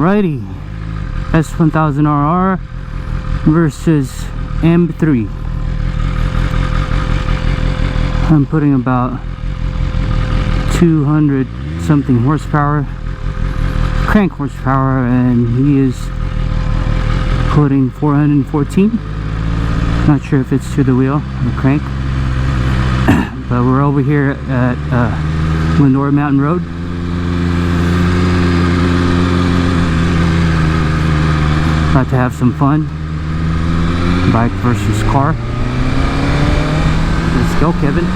Alrighty, S1000RR versus M3. I'm putting about 200 something horsepower, crank horsepower, and he is putting 414. Not sure if it's to the wheel or crank. But we're over here at Lindora Mountain Road. About to have some fun. Bike versus car. Let's go, Kevin.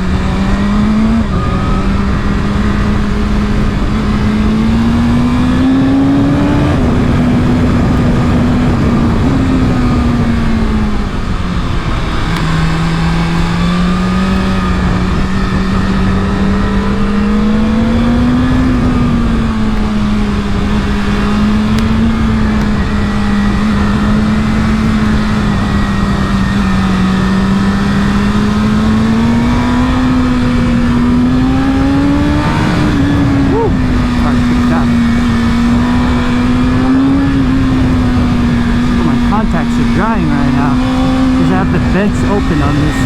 Drying right now because I have the vents open on this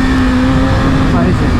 visor.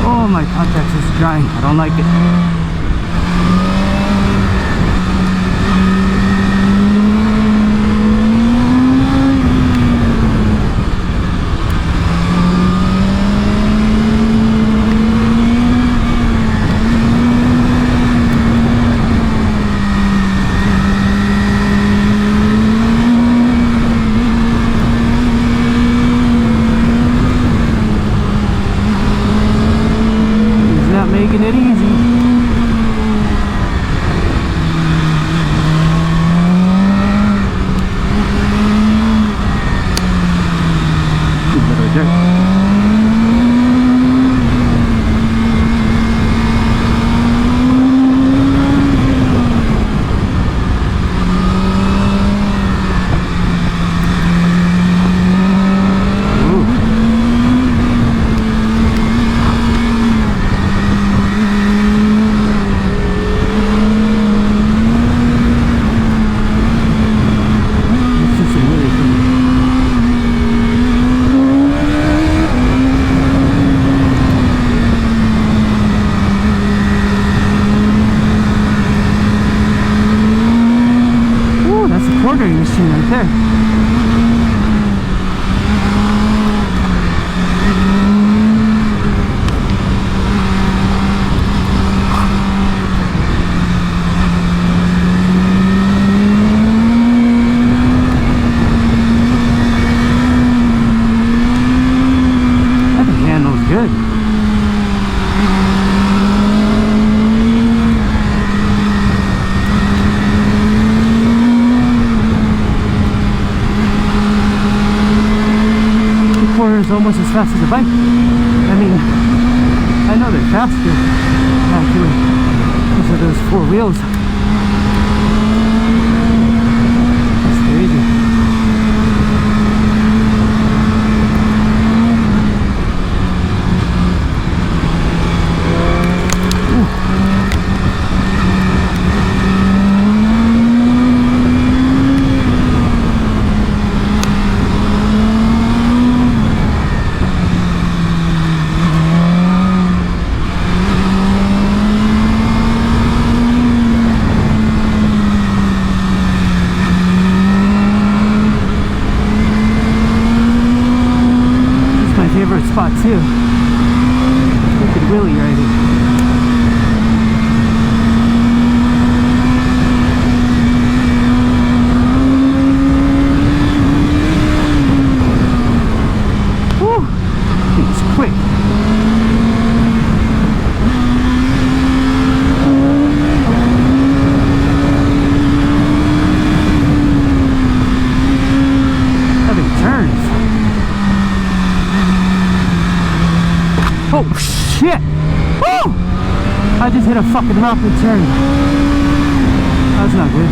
Oh, my contacts is drying. I don't like it. Making it easy. A little dirt. Quartering machine right there. That thing handles good. Is almost as fast as a bike. I mean, I know they're faster actually because of those four wheels. That's crazy. shit! Woo! I just hit a fucking rock and turn. That's not good.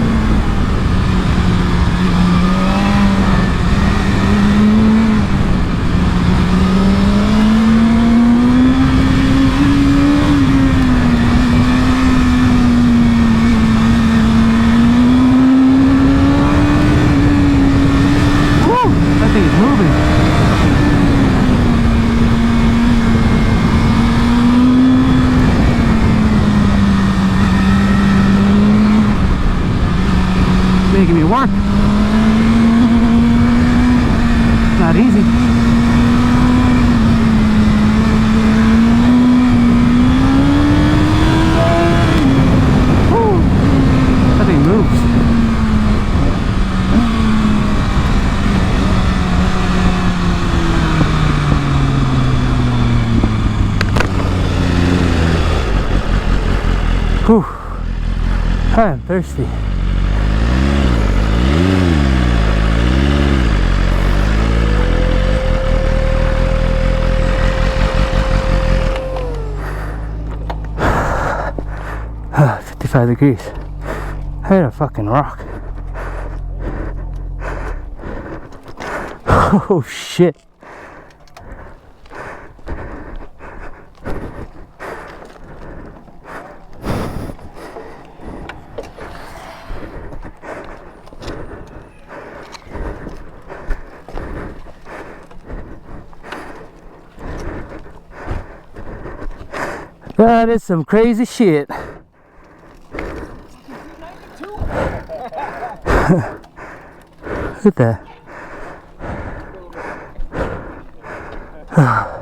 Making me work. It's not easy. Woo. That thing moves. Whew. I'm thirsty. Ah, 55 degrees. I hit a fucking rock. Oh shit. That is some crazy shit. Look at that.